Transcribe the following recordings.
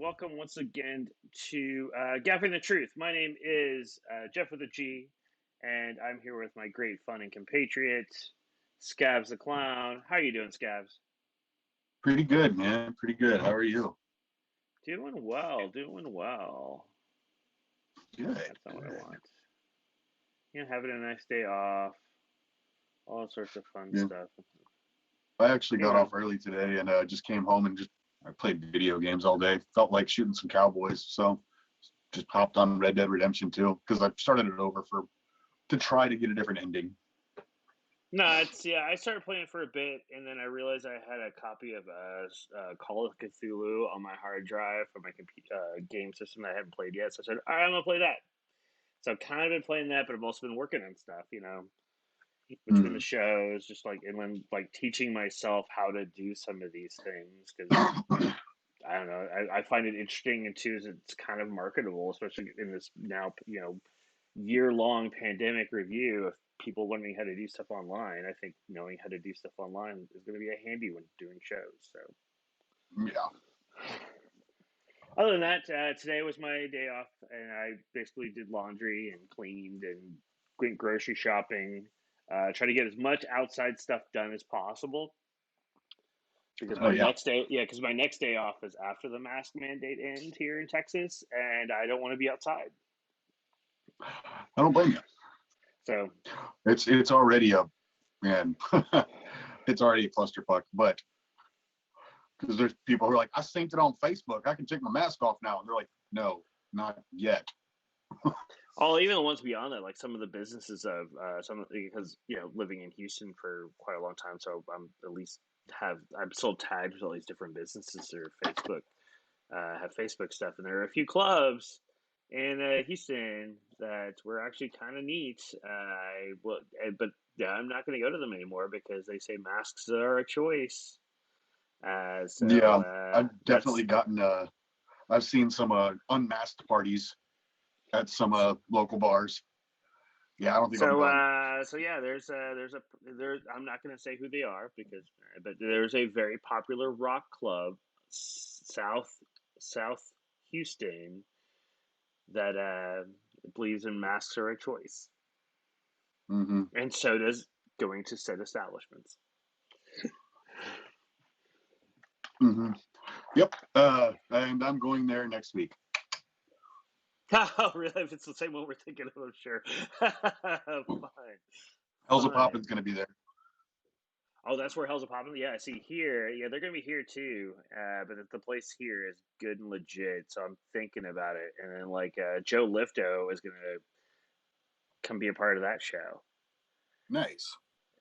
welcome once again to Gaffing the Truth. My name is Jeff with a G, and I'm here with my great fun and compatriot, Scabs the Clown. How are you doing, Scabs? Pretty good, man. Pretty good. How are you? Doing well, doing well. Good, That's not what I good. want. Having a nice day off, all sorts of fun Yeah, stuff. I actually got Anyway, off early today and just came home and just I played video games all day. Felt like shooting some cowboys, so just popped on Red Dead Redemption 2 because I started it over for to try to get a different ending. no, I started playing it for a bit, and then I realized I had a copy of Call of Cthulhu on my hard drive for my game system that I hadn't played yet. So I said, "All right, I'm gonna play that." So I've kind of been playing that, but I've also been working on stuff, between the Mm. shows, just like and then like teaching myself how to do some of these things because I don't know, I find it interesting and too is it's kind of marketable, especially in this now year long pandemic review of people learning how to do stuff online. I think knowing how to do stuff online is going to be a handy when doing shows. So Yeah. other than that, today was my day off, and I basically did laundry and cleaned and went grocery shopping. Try to get as much outside stuff done as possible because Oh my yeah. next day, yeah, because my next day off is after the mask mandate ends here in Texas, and I don't want to be outside. I don't blame you. So It's already a man. It's already a clusterfuck. But because there's people who are like, I synced it on Facebook. I can take my mask off now, and they're like, no, not yet. oh, even the ones beyond that, like some of the businesses of some because living in Houston for quite a long time, so I'm at least I'm still tagged with all these different businesses or Facebook have Facebook stuff, and there are a few clubs in Houston that were actually kind of neat. But yeah, I'm not going to go to them anymore because they say masks are a choice. Yeah, I've definitely That's gotten. I've seen some unmasked parties at some local bars. Yeah, I don't think I'm going. so yeah. I'm not going to say who they are but there's a very popular rock club South Houston that believes in masks are a choice, Hmm. and so does going to said establishments. Hmm. Yep. And I'm going there next week. Oh, really? If it's the same one we're thinking of, I'm sure. Fine, Elsa Poppin's fine. going to be there. Oh, that's where Hell's a Poppin'. Yeah, see here. Yeah, they're gonna be here too. But the place here is good and legit, so I'm thinking about it. And then like Joe Lifto is gonna come be a part of that show, Nice.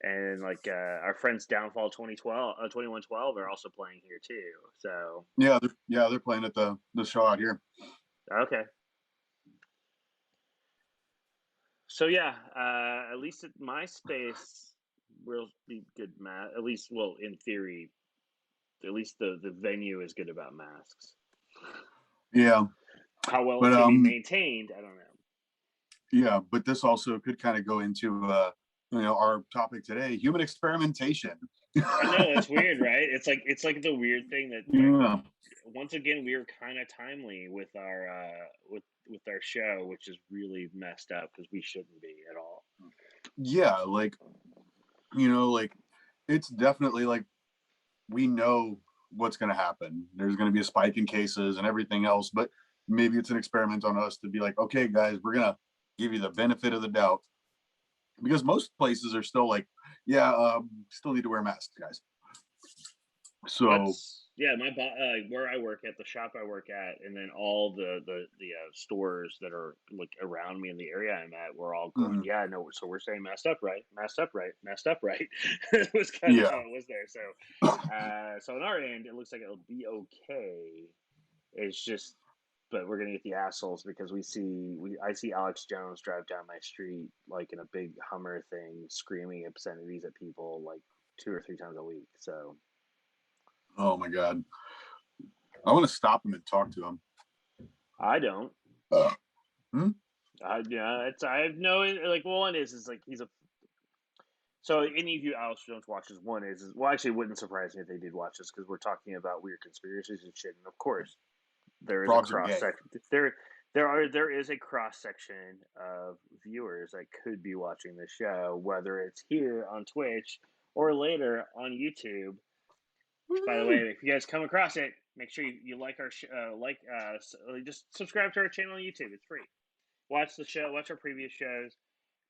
and like our friends Downfall 2112 are also playing here too. So Yeah, they're playing at the show out here. okay, so yeah, at least at my space will be good. At least, well, in theory, at least the venue is good about masks. Yeah, How well but it's going to be maintained, I don't know. yeah, but this also could kind of go into our topic today, human experimentation. I know that's weird, right? It's like the weird thing that like Yeah. once again we were kind of timely with our with our show, which is really messed up because we shouldn't be at all. Yeah, like it's definitely like we know what's going to happen. There's going to be a spike in cases and everything else, but maybe it's an experiment on us to be like, okay, guys, we're going to give you the benefit of the doubt because most places are still like, yeah, still need to wear masks, guys. So, That's yeah, where I work at the shop I work at, and then all the stores that are like around me in the area I'm at, we're all going, mm, yeah, no, so we're saying messed up, right? Messed up, right? Messed up, right? It was kind of how yeah, it was there. So on our end, it looks like it'll be okay. It's just, but we're gonna get the assholes because I see Alex Jones drive down my street like in a big Hummer thing, screaming obscenities at people like 2 or 3 times a week. So oh my God. I want to stop him and talk to him. I don't. Uh, hmm? Yeah, it's I have no like. Well, one is like he's a. So any of you Alex Jones watchers, one is well, actually, it wouldn't surprise me if they did watch this because we're talking about weird conspiracies and shit. And of course, there is a Frogs are cross gay. section. There is a cross section of viewers that could be watching the show, whether it's here on Twitch or later on YouTube. Which, by the way, Woo! if you guys come across it, make sure you like our just subscribe to our channel on YouTube. It's free. Watch the show. Watch our previous shows.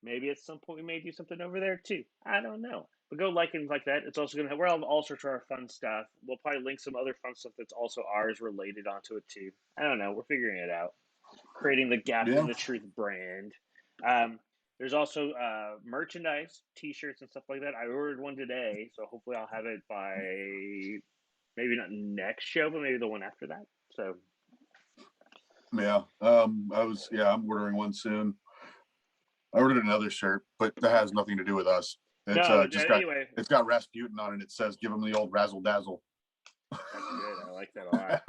Maybe at some point we may do something over there too. I don't know. But go like and like that. It's also gonna have we're all sorts of our fun stuff. We'll probably link some other fun stuff that's also ours related onto it too. I don't know. We're figuring it out. Creating the Gaffing Yeah. the Truth brand. Um, there's also merchandise, T-shirts, and stuff like that. I ordered one today, so hopefully I'll have it by maybe not next show, but maybe the one after that. So Yeah. I'm ordering one soon. I ordered another shirt, but that has nothing to do with us. It's no, but just got anyway, it's got Rasputin on it. It says give him the old razzle dazzle. that's good. I like that a lot.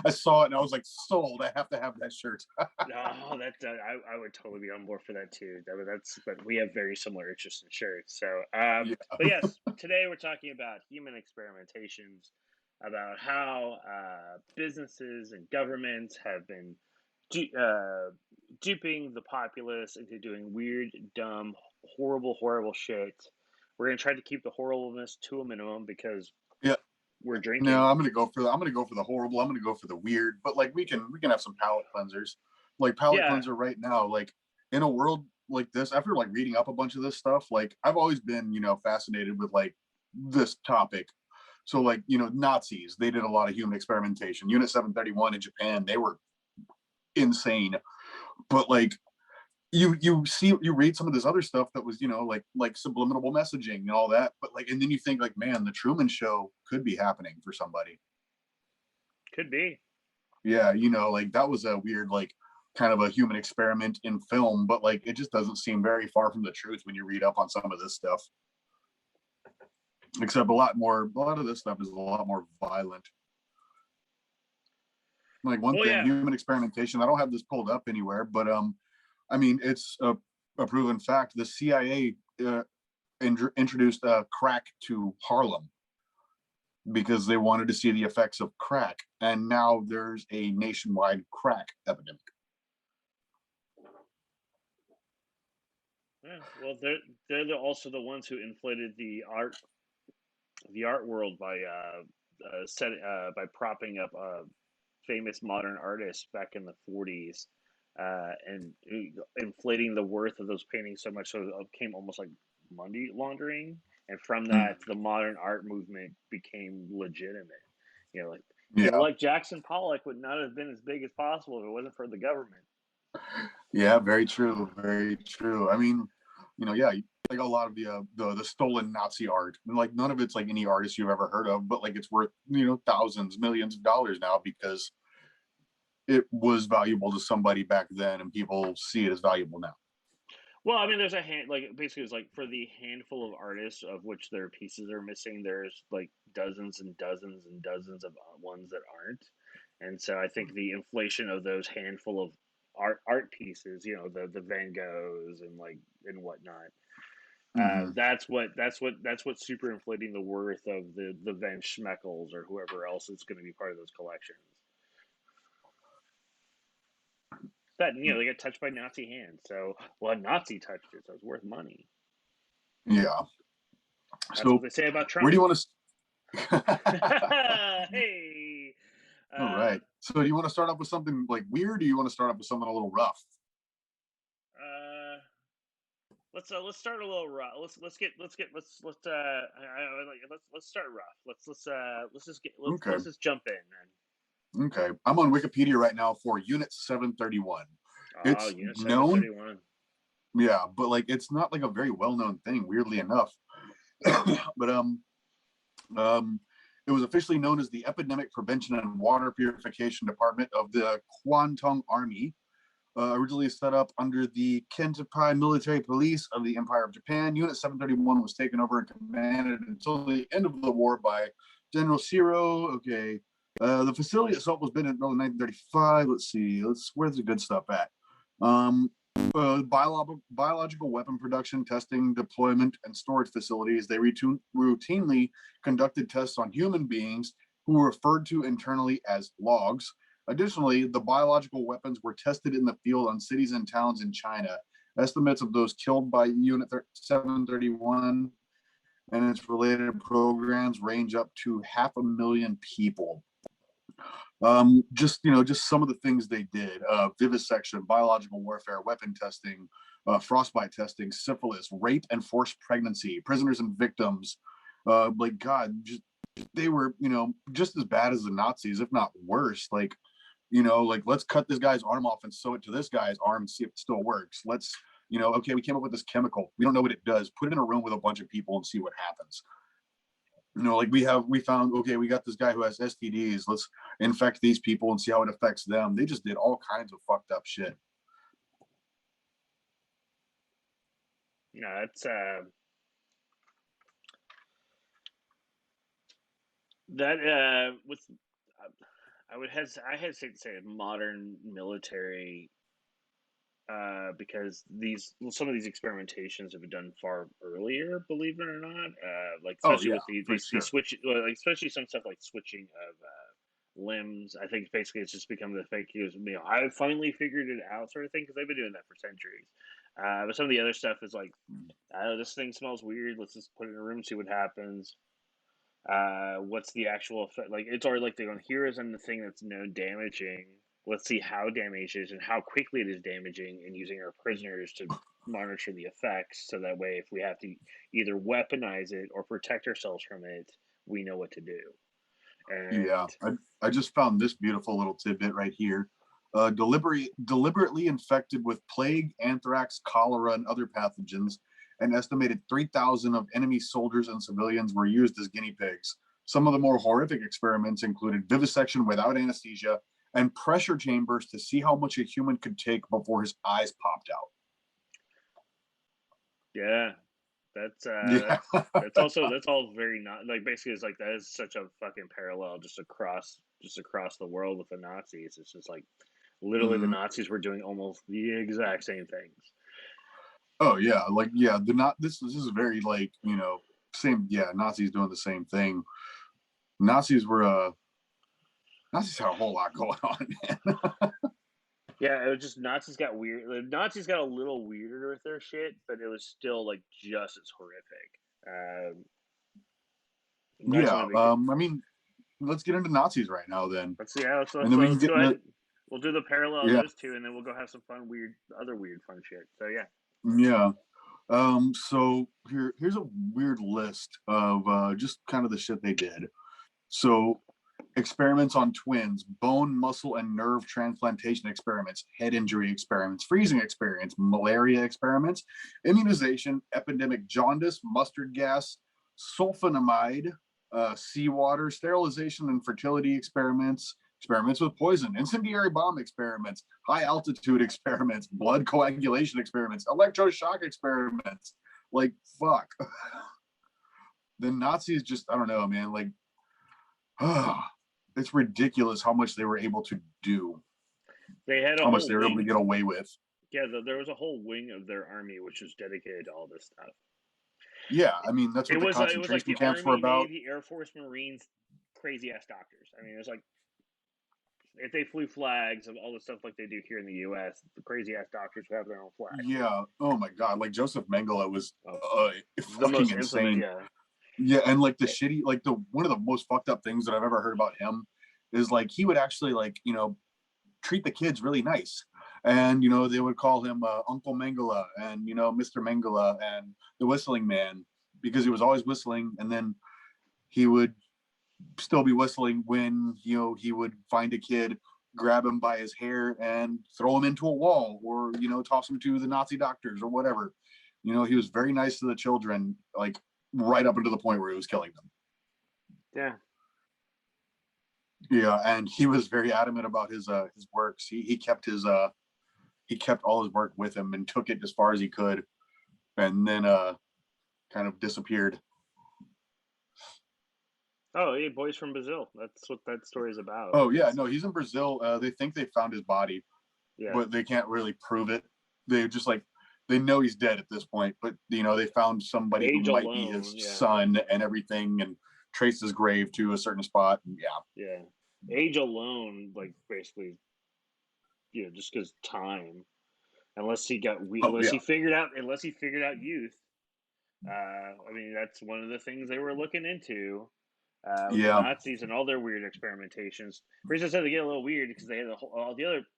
I saw it and I was like, sold. I have to have that shirt. Oh, that I would totally be on board for that too. But we have very similar interests in shirts. So, Yeah. but yes, today we're talking about human experimentations, about how businesses and governments have been duping the populace into doing weird, dumb, horrible shit. We're gonna try to keep the horribleness to a minimum because Yeah. we're No, drinking. I'm gonna go for the horrible. I'm gonna go for the weird. But like we can have some palate cleansers. Like palate Yeah, cleanser right now. Like in a world like this, after like reading up a bunch of this stuff, like I've always been, fascinated with like this topic. So like, Nazis, they did a lot of human experimentation. Unit 731 in Japan, they were insane. But like you read some of this other stuff that was like subliminal messaging and all that, but like and then you think like, man, the Truman Show could be happening for somebody. could be. Yeah, like that was a weird like kind of a human experiment in film, but like it just doesn't seem very far from the truth when you read up on some of this stuff, except a lot of this stuff is a lot more violent. Like one Well, thing, yeah. human experimentation, I don't have this pulled up anywhere, but I mean, it's a proven fact. The CIA introduced crack to Harlem because they wanted to see the effects of crack, and now there's a nationwide crack epidemic. Yeah, well, also the ones who inflated the art world by by propping up famous modern artists back in the 40s and inflating the worth of those paintings so much so it became almost like money laundering. And from that, the modern art movement became legitimate. You know, like people Yeah, like Jackson Pollock would not have been as big as possible if it wasn't for the government. yeah, very true, very true. I mean, yeah, like a lot of the stolen Nazi art, and like none of it's like any artist you've ever heard of, but like it's worth thousands, millions of dollars now because it was valuable to somebody back then, and people see it as valuable now. Well, I mean, there's like basically it's like for the handful of artists of which their pieces are missing, there's like dozens and dozens and dozens of ones that aren't, and so I think the inflation of those handful of art pieces, the Van Goghs and like and whatnot, Mm-hmm. that's what's super inflating the worth of the Van Schmeckels or whoever else is going to be part of those collections. That they get touched by Nazi hands, so well, a Nazi touched it, so it's worth money. Yeah. That's what So they say about where do Trump. you want to? Hey, All uh, right. So do you want to start off with something like weird, or do you want to start off with something a little rough? uh, let's start a little rough. Let's start rough. Okay. Let's just jump in, Okay. I'm on Wikipedia right now for Unit 731. man. Oh, It's Unit known, 731. yeah, but like it's not like a very well-known thing, weirdly enough. But um, it was officially known as the Epidemic Prevention and Water Purification Department of the Kwantung Army, originally set up under the Kentupai Military Police of the Empire of Japan. Unit 731 was taken over and commanded until the end of the war by General Ciro. Okay. The facility itself was built in early 1935. Let's see. Where's the good stuff at? Biological weapon production, testing, deployment, and storage facilities. They routinely conducted tests on human beings who were referred to internally as logs. Additionally, the biological weapons were tested in the field on cities and towns in China. Estimates of those killed by Unit 731 and its related programs range up to 500,000 people. Just some of the things they did: vivisection, biological warfare, weapon testing, frostbite testing, syphilis, rape and forced pregnancy, prisoners and victims. They were, just as bad as the Nazis, if not worse. Let's cut this guy's arm off and sew it to this guy's arm and see if it still works. Okay, we came up with this chemical. We don't know what it does. Put it in a room with a bunch of people and see what happens. We found, okay, we got this guy who has STDs. Let's infect these people and see how it affects them. They just did all kinds of fucked up shit. No, it's that with I hesitate to say modern military, because some of these experimentations have been done far earlier, believe it or not. Especially with these switch, especially some stuff like switching of limbs. I think basically it's just become the fake news. I finally figured it out, sort of thing, because they've been doing that for centuries. But some of the other stuff is like, this thing smells weird. Let's just put it in a room and see what happens. What's the actual effect? It's already like they're going, here is the thing that's known damaging. Let's see how damaged it is and how quickly it is damaging, and using our prisoners to monitor the effects, so that way if we have to either weaponize it or protect ourselves from it, we know what to do. And yeah, I just found this beautiful little tidbit right here. Deliberately infected with plague, anthrax, cholera, and other pathogens, an estimated 3,000 of enemy soldiers and civilians were used as guinea pigs. Some of the more horrific experiments included vivisection without anesthesia and pressure chambers to see how much a human could take before his eyes popped out. Yeah, that's all very not basically it's like that is such a fucking parallel just across the world with the Nazis. It's just like literally the Nazis were doing almost the exact same things. Oh yeah, this is very same. Yeah, Nazis doing the same thing. Nazis had a whole lot going on, man. Yeah, it was just Nazis got weird. The Nazis got a little weirder with their shit, but it was still just as horrific. I mean, let's get into Nazis right now then. Let's go into, ahead. We'll do the parallel of those two, and then we'll go have some fun, other weird fun shit. So yeah. Yeah. So here's a weird list of just kind of the shit they did. So experiments on twins, bone, muscle, and nerve transplantation experiments, head injury experiments, freezing experiments, malaria experiments, immunization, epidemic jaundice, mustard gas, sulfonamide, seawater, sterilization and fertility experiments, experiments with poison, incendiary bomb experiments, high altitude experiments, blood coagulation experiments, electroshock experiments. Fuck. The Nazis just, I don't know, man, it's ridiculous how much they were able to do. They had how much they were able to get away with. Yeah, there was a whole wing of their army which was dedicated to all this stuff. Yeah, I mean that's what the concentration camps were about. Navy, Air Force, Marines, crazy ass doctors. I mean, it's like if they flew flags of all the stuff like they do here in the U.S., the crazy ass doctors would have their own flag. Yeah. Oh my god, Joseph Mengele was fucking insane. Yeah, and the shitty, one of the most fucked up things that I've ever heard about him is he would actually treat the kids really nice, and they would call him Uncle Mengele and Mr. Mengele and the whistling man, because he was always whistling, and then he would still be whistling when he would find a kid, grab him by his hair and throw him into a wall, or toss him to the Nazi doctors or whatever. He was very nice to the children, right up until the point where he was killing them. Yeah, and he was very adamant about his works. He kept all his work with him and took it as far as he could, and then kind of disappeared. Oh, yeah, boys from Brazil. That's what that story is about. Oh yeah, no, he's in Brazil. They think they found his body, but they can't really prove it. They just they know he's dead at this point, but they found somebody who might be his son and everything, and traced his grave to a certain spot. And yeah. age alone, like basically, just because time. Oh yeah, Unless he figured out youth. I mean, that's one of the things they were looking into with the yeah, Nazis and all their weird experimentations. The reason I said they get a little weird because they had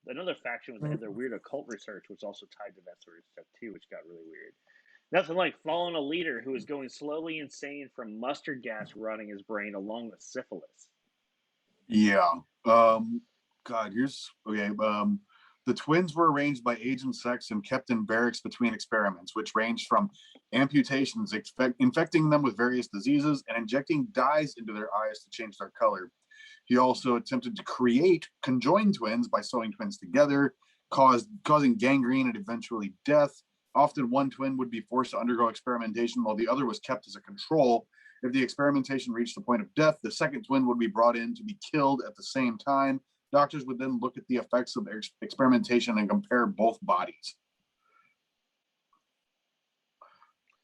another faction was they had their weird occult research, which also tied to that sort of stuff too, which got really weird. Nothing like following a leader who is going slowly insane from mustard gas rotting his brain along with syphilis. yeah. God, here's okay. The twins were arranged by age and sex and kept in barracks between experiments, which ranged from amputations, infecting them with various diseases, and injecting dyes into their eyes to change their color. He also attempted to create conjoined twins by sewing twins together, causing gangrene and eventually death. Often one twin would be forced to undergo experimentation while the other was kept as a control. If the experimentation reached the point of death, the second twin would be brought in to be killed at the same time. Doctors would then look at the effects of their experimentation and compare both bodies.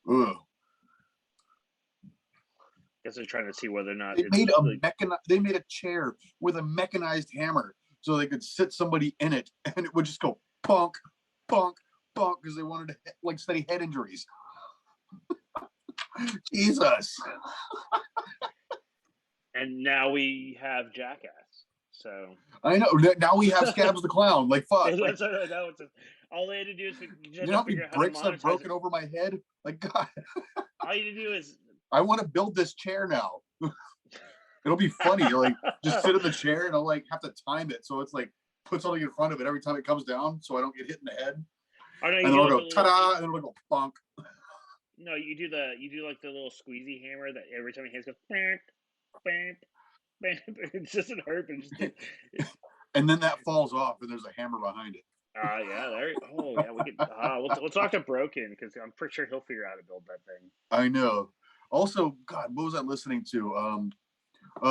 Ugh. Guess they're trying to see whether or not They it's made a like they made a chair with a mechanized hammer so they could sit somebody in it and it would just go punk, punk, punk because they wanted to like study head injuries. Jesus. and now we have Jackass. So I know. Now we have Scabs the Clown. Like fuck. Like that's what I know. All they had to do is you had know to how many figure out how to bricks I've monetize it. broken over my head? Like God. All you had to do is I want to build this chair now. It'll be funny. Like just sit in the chair and I'll like have to time it so it's like put something in front of it every time it comes down so I don't get hit in the head. oh no, And you then do I'll like go ta-da, and then it'll go bonk. no, you do like the little squeezy hammer that every time your hands go bam, bam, bam, it doesn't hurt, but And then that falls off, and there's a hammer behind it. yeah, there. Oh yeah, we could. We'll talk to Broken because I'm pretty sure he'll figure out how to build that thing. I know. Also, God, what was I listening to?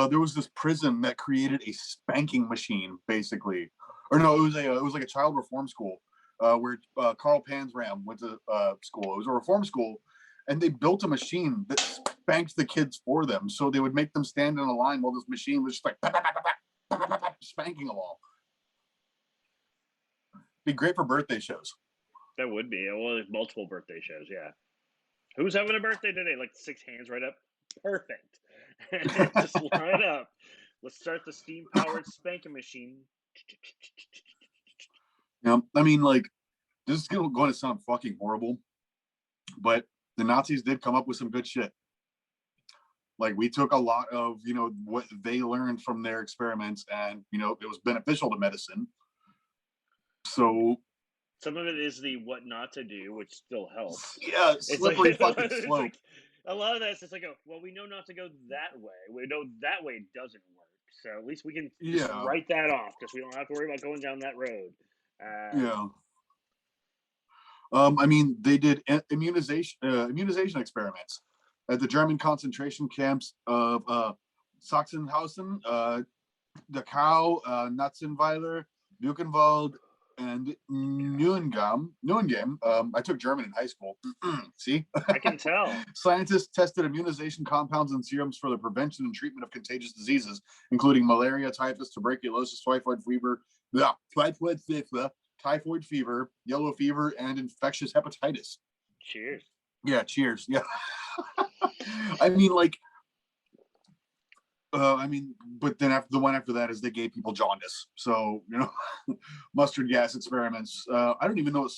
There was this prison that created a spanking machine, basically, or no, it was like a child reform school where Carl Panzram went to school. It was a reform school, and they built a machine that spanked the kids for them. So they would make them stand in a line while this machine was just like spanking them all. Be great for birthday shows. That would be well, there's multiple birthday shows. Yeah, who's having a birthday today? Like 6 hands right up. Perfect. Just line up. Let's start the steam powered spanking machine. I mean, like this is going to sound fucking horrible, but the Nazis did come up with some good shit. Like we took a lot of what they learned from their experiments, and it was beneficial to medicine. So some of it is the what not to do, which still helps. yeah, It's like slippery fucking it's slope. like a lot of that's just like, well, we know not to go that way. We know that way doesn't work. So at least we can just Yeah, write that off because we don't have to worry about going down that road. yeah. I mean, they did immunization experiments at the German concentration camps of Sachsenhausen, Dachau, Natzenweiler, Buchenwald, and Neuengamme. I took German in high school. See? I can tell. Scientists tested immunization compounds and serums for the prevention and treatment of contagious diseases, including malaria, typhus, tuberculosis, typhoid fever, yellow fever, and infectious hepatitis. Cheers. Yeah, cheers. Yeah. I mean, like, but then after the one after that is they gave people jaundice. So mustard gas experiments. I don't even know what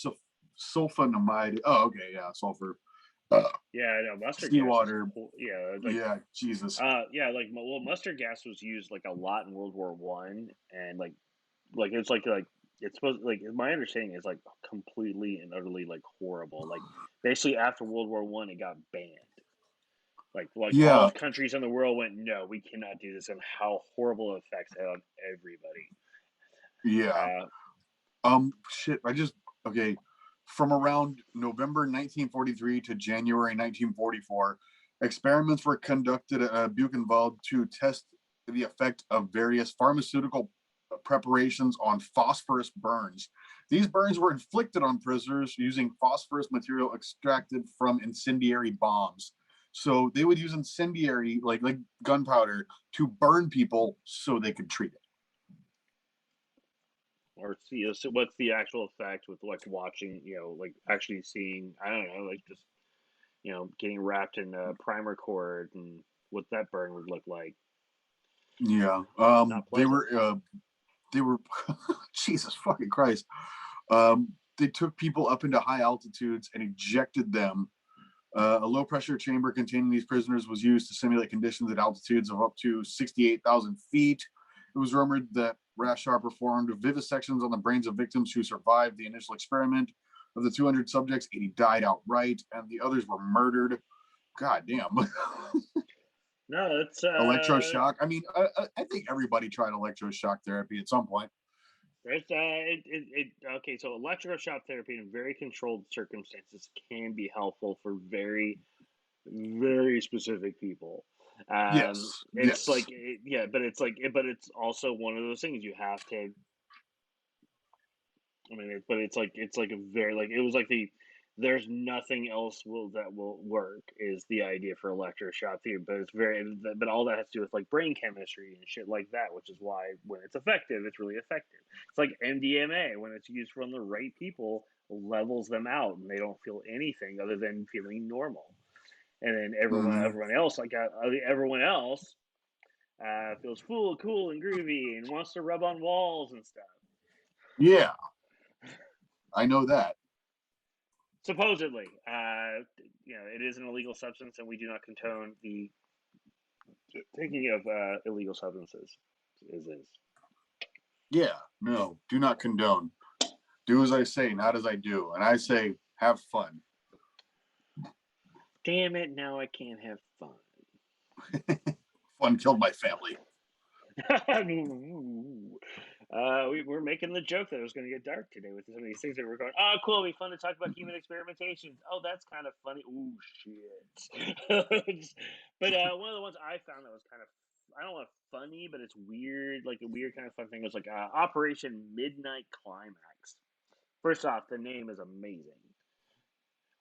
sulfonamide. Oh, okay, yeah, sulfur. Yeah, no, mustard gas is Seawater. cool. Yeah, Yeah, Jesus. yeah, like well, mustard gas was used like a lot in World War One, and like it's like it's supposed like my understanding is like completely and utterly like horrible. Like basically after World War One, it got banned. Like all Yeah, countries in the world went, no, we cannot do this, and how horrible effects had on everybody. yeah. Uh, Shit. Okay. From around November 1943 to January 1944, experiments were conducted at Buchenwald to test the effect of various pharmaceutical preparations on phosphorus burns. These burns were inflicted on prisoners using phosphorus material extracted from incendiary bombs. So they would use incendiary, like gunpowder, to burn people so they could treat it. or see so what's the actual effect with like watching, like actually seeing, I don't know, like just getting wrapped in a primer cord and what that burn would look like. Yeah. Not They pleasant. were Jesus fucking Christ. They took people up into high altitudes and ejected them. A low pressure chamber containing these prisoners was used to simulate conditions at altitudes of up to 68,000 feet. It was rumored that Rashar performed vivisections on the brains of victims who survived the initial experiment. Of the 200 subjects, 80 died outright, and the others were murdered. God damn. No, it's Electroshock. I mean, I think everybody tried electroshock therapy at some point. okay. So electrical shock therapy in very controlled circumstances can be helpful for very, very specific people. Yes, It's yes. like yeah, but it's also one of those things you have to. I mean, it's like a very like it was like there's nothing else that will work is the idea for electroshock theory, but it's very but all that has to do with like brain chemistry and shit like that, which is why when it's effective, it's really effective. It's like MDMA when it's used from the right people levels them out and they don't feel anything other than feeling normal, and then Mm-hmm. everyone else everyone else feels cool and groovy and wants to rub on walls and stuff. Yeah, I know that. Supposedly, it is an illegal substance, and we do not condone the taking of illegal substances. Is Yeah, no, do not condone. Do as I say, not as I do. And I say, have fun. damn it! Now I can't have fun. Fun killed my family. We're making the joke that it was going to get dark today with some of these things that we're going. Oh, cool! It'll be fun to talk about human experimentations. Oh, that's kind of funny. Ooh, shit! But one of the ones I found that was kind of I don't know if funny, but it's weird, like a weird kind of fun thing was like Operation Midnight Climax. First off, the name is amazing.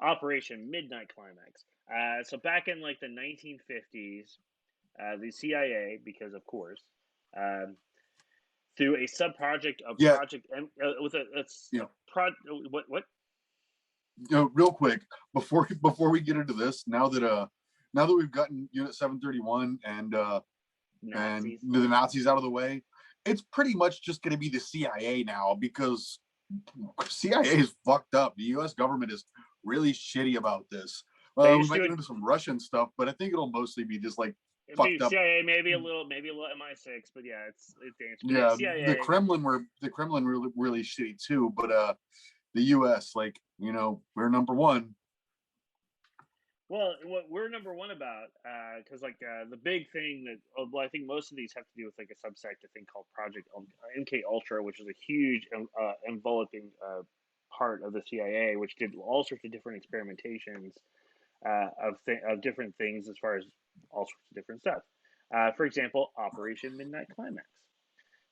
Operation Midnight Climax. So back in like the 1950s, the CIA, because of course, um, through a sub project of Yeah, Project M, with you know, what real quick before we get into this, now that we've gotten Unit 731 and Nazis? the Nazis out of the way, it's pretty much just going to be the CIA now because CIA is fucked up. The U.S. government is really shitty about this. They We just might do get it. into some Russian stuff, but I think it'll mostly be just like It'd be fucked up. CIA, maybe a little MI6, but yeah, it's dangerous. But yeah, Yeah, CIA. The Kremlin really shitty too, but the U.S. like we're number one. Well, what we're number one about, because the big thing that well, I think most of these have to do with like a subsect, a thing called Project MK Ultra, which is a huge enveloping part of the CIA, which did all sorts of different experimentations of different things as far as all sorts of different stuff. For example, Operation Midnight Climax.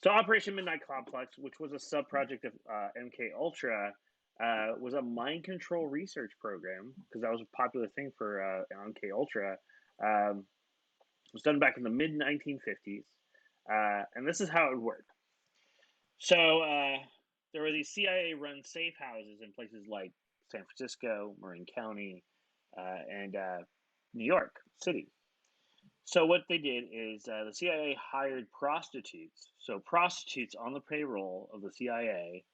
So Operation Midnight Complex, which was a sub project of MK Ultra, was a mind control research program because that was a popular thing for MK Ultra. It was done back in the mid 1950s, and this is how it worked. So there were these CIA-run safe houses in places like San Francisco, Marin County, and New York City. So what they did is the CIA hired prostitutes, so prostitutes on the payroll of the CIA,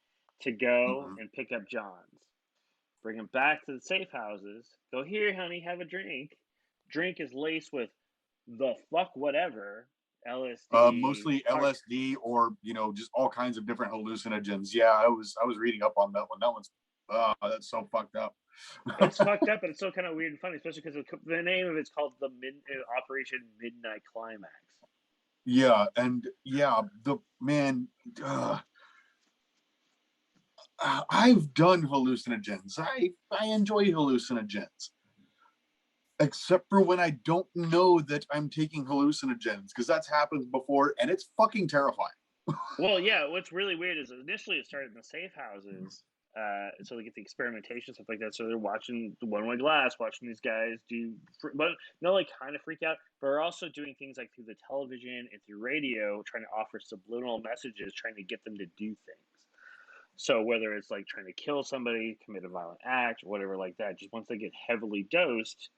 to go Mm-hmm. and pick up Johns, bring them back to the safe houses. Go here, honey, have a drink. Drink is laced with the fuck whatever, LSD, Mostly LSD or just all kinds of different hallucinogens. Yeah, I was reading up on that one. That one's that's so fucked up. It's fucked up, but it's still kind of weird and funny, especially because the name of it's called the Operation Midnight Climax. Yeah, and yeah, the man. I've done hallucinogens. I enjoy hallucinogens, except for when I don't know that I'm taking hallucinogens, because that's happened before, and it's fucking terrifying. Well, yeah. What's really weird is initially it started in the safe houses, so they get the experimentation stuff like that. So they're watching the one-way glass, watching these guys do, but no, like kind of freak out. But are also doing things like through the television and through radio, trying to offer subliminal messages, trying to get them to do things. So whether it's like trying to kill somebody, commit a violent act, or whatever like that, just once they get heavily dosed,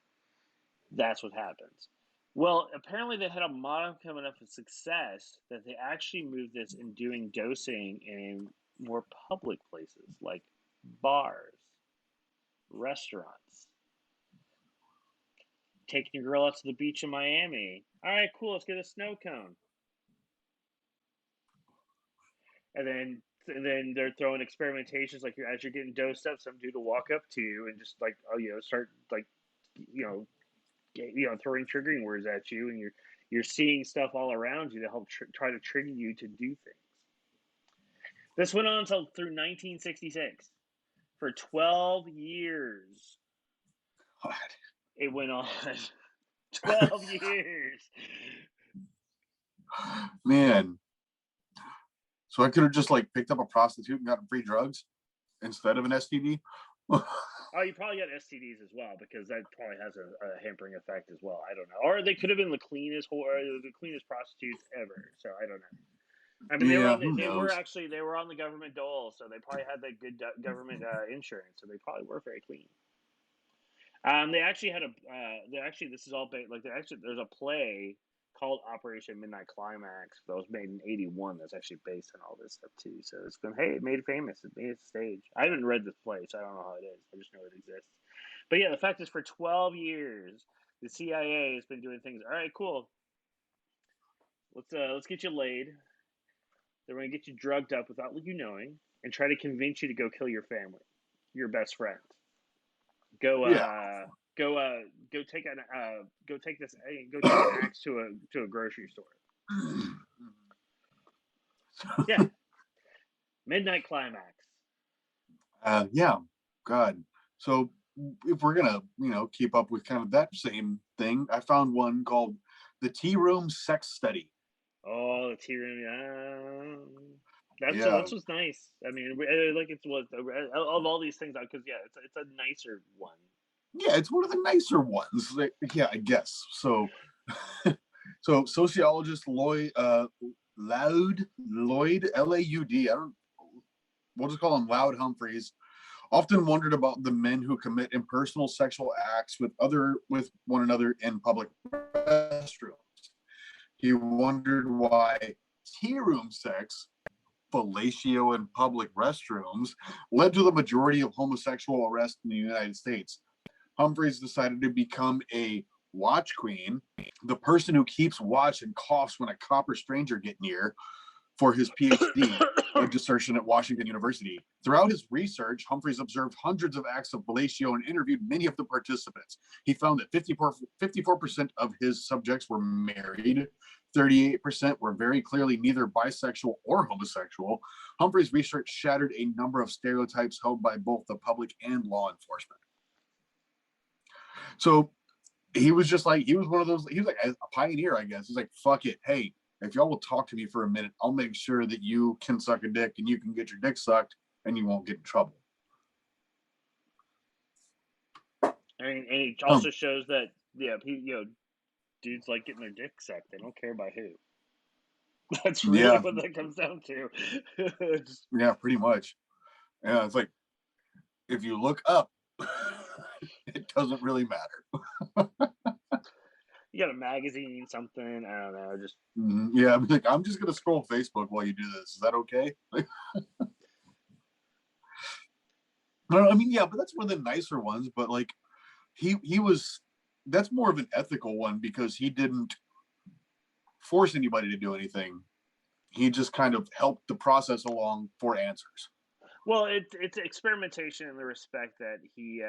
that's what happens. Well, apparently they had a modicum enough of success that they actually moved this in doing dosing in more public places like bars, restaurants. Taking your girl out to the beach in Miami. All right, cool. Let's get a snow cone. And then they're throwing experimentations like as you're getting dosed up, some dude will walk up to you and just like start like throwing triggering words at you, and you're seeing stuff all around you to help try to trigger you to do things. This went on until through 1966 for 12 years. God. It went on 12 years. Man. So I could have just like picked up a prostitute and gotten free drugs instead of an STD. Oh, you probably got STDs as well, because that probably has a hampering effect as well. I don't know. Or they could have been the cleanest prostitutes ever. So I don't know. I mean, Yeah, they who were knows? actually they were on the government dole, so they probably had that good government insurance, so they probably were very clean. They actually had this is all like there's a play called Operation Midnight Climax that was made in '81 that's actually based on all this stuff too. So it's been it made it famous. It made it stage. I haven't read this play, so I don't know how it is. I just know it exists. But yeah, the fact is, for 12 years, the CIA has been doing things. All right, cool. Let's get you laid. They're going to get you drugged up without you knowing, and try to convince you to go kill your family, your best friend. Go Yeah. go take an go take an axe to a grocery store. Yeah, Midnight Climax. Yeah. God. So if we're gonna, keep up with kind of that same thing, I found one called the Tea Room Sex Study. Oh, the tea room. Yeah. That's what's nice. I mean, like it's what of all these things, because yeah, it's a nicer one. Yeah, it's one of the nicer ones. Yeah, I guess. So so sociologist Lloyd Lloyd Laud, I don't, we'll just call him Loud Humphreys, often wondered about the men who commit impersonal sexual acts with one another in public restrooms. He wondered why tea room sex, fellatio in public restrooms, led to the majority of homosexual arrests in the United States. Humphreys decided to become a watch queen, the person who keeps watch and coughs when a cop or stranger get near, for his PhD dissertation at Washington University. Throughout his research, Humphreys observed hundreds of acts of fellatio and interviewed many of the participants. He found that 54% of his subjects were married, 38% were very clearly neither bisexual or homosexual. Humphreys' research shattered a number of stereotypes held by both the public and law enforcement. So he was one of those, he was like a pioneer, I guess. He's like, fuck it. Hey, if y'all will talk to me for a minute, I'll make sure that you can suck a dick and you can get your dick sucked and you won't get in trouble. I mean, and it also shows that, yeah, dudes like getting their dick sucked. They don't care by who. That's really what that comes down to. Yeah, pretty much. Yeah, it's like, if you look up, it doesn't really matter. You got a magazine, something, I don't know, just yeah. I'm just gonna scroll Facebook while you do this. Is that okay? No, I mean, yeah, but that's one of the nicer ones. But like, that's more of an ethical one because he didn't force anybody to do anything. He just kind of helped the process along for answers. Well, it's experimentation in the respect that he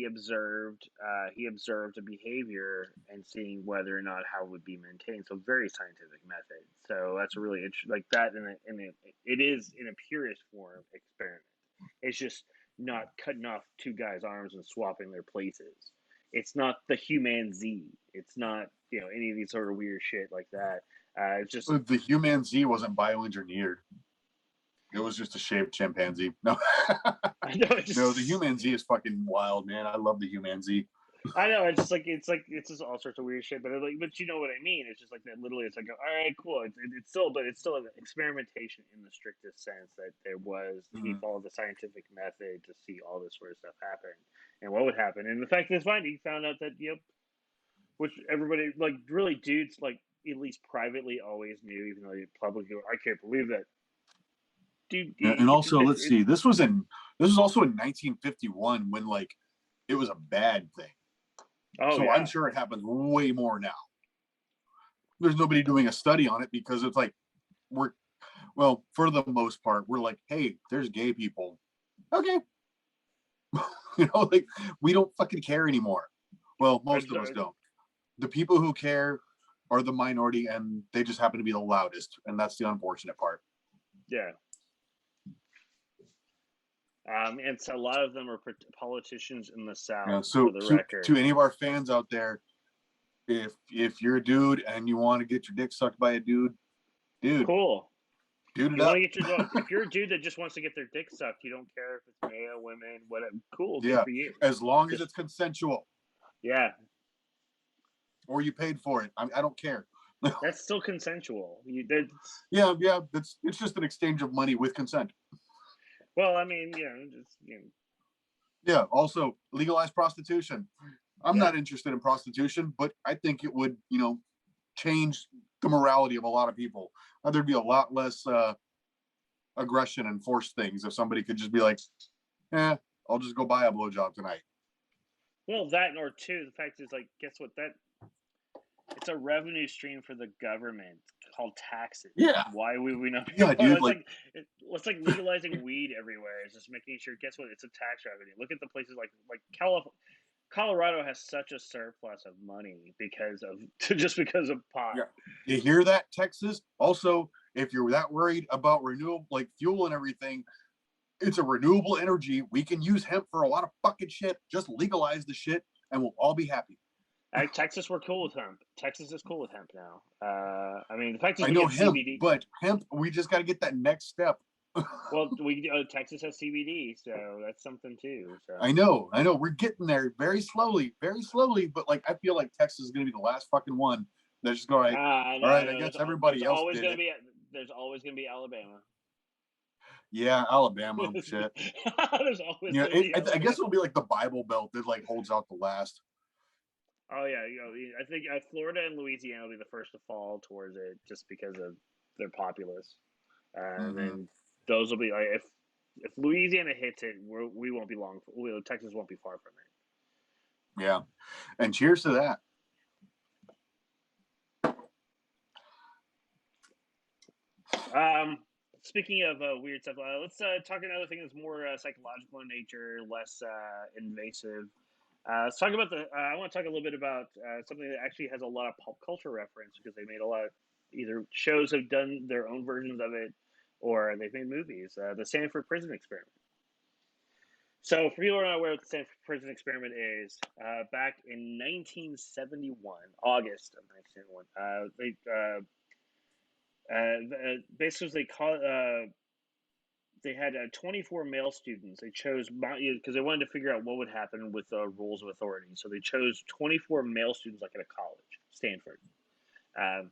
observed a behavior and seeing whether or not how it would be maintained. So very scientific method. So that's really interesting. Like that, it is in a purest form experiment. It's just not cutting off two guys' arms and swapping their places. It's not the human Z. It's not any of these sort of weird shit like that. It's just the human Z wasn't bioengineered. It was just a shaved chimpanzee. No, no, the human Z is fucking wild, man. I love the human Z. I know it's just all sorts of weird shit, but you know what I mean. It's just like that. Literally, it's like all right, cool. It's still an experimentation in the strictest sense that there was he Mhm. followed the scientific method to see all this sort of stuff happen and what would happen. And the fact is, fine, he found out that which everybody like really dudes like at least privately always knew, even though publicly, I can't believe that, dude. Yeah, You and get your also dick. let's see, this was also in 1951 when like it was a bad thing. Oh So I'm yeah, sure it happens way more now. There's nobody doing a study on it because it's like we're well, for the most part, we're like, hey, there's gay people. Okay. Like we don't fucking care anymore. Well, most of us exactly. don't. The people who care are the minority and they just happen to be the loudest. And that's the unfortunate part. Yeah. And so a lot of them are politicians in the South, for So the to record. any of our fans out there, if you're a dude and you want to get your dick sucked by a dude, Cool. dude it You want to up. get your look. If you're a dude that just wants to get their dick sucked, you don't care if it's male, women, whatever. Cool, good Yeah. for you. As long as Just it's consensual yeah, or you paid for it. I don't care. that's still consensual. That's Yeah. It's just an exchange of money with consent. well, I mean, just Yeah. Also, legalize prostitution. I'm yeah. not interested in prostitution, but I think it would, change the morality of a lot of people. There'd be a lot less aggression and force things if somebody could just be like, I'll just go buy a blowjob tonight. Well, that or two. The fact is, like, guess what? That it's a revenue stream for the government called taxes. Yeah. Why would we not be Yeah, part of dude. it's Like, like it's like legalizing weed everywhere. It's just making sure. Guess what? It's a tax revenue. Look at the places like California. Colorado has such a surplus of money because of just because of pot. yeah. You hear that, Texas? Also, if you're that worried about renewable, like fuel and everything, it's a renewable energy. We can use hemp for a lot of fucking shit. Just legalize the shit and we'll all be happy. Texas, we're cool with hemp. Texas is cool with hemp now. I mean, the fact is I we know get hemp, CBD. but hemp, we just got to get that next step. Well, we Texas has CBD, so that's something too. So I know. We're getting there very slowly. But like, I feel like Texas is going to be the last fucking one that's just going, I all know, I right, I know. guess There's everybody else always did gonna it. be Alabama. Yeah, Alabama, shit. There's always gonna be I guess Alabama. it'll be like the Bible Belt that like holds out the last. Oh yeah, I think Florida and Louisiana will be the first to fall towards it just because of their populace, and Mm-hmm. then those will be like if Louisiana hits it, we won't be long. Texas won't be far from Yeah, and cheers to that. it. Speaking of weird stuff, let's talk another thing that's more psychological in nature, less invasive. Let's talk about I want to talk a little bit about something that actually has a lot of pop culture reference because they made a lot of either shows have done their own versions of it or they've made movies. The Stanford Prison Experiment. So, for people who are not aware what the Stanford Prison Experiment is, back in 1971, August of 1971, basically they had 24 male students. They chose because they wanted to figure out what would happen with rules of authority. So they chose 24 male students, like at a college, Stanford, um,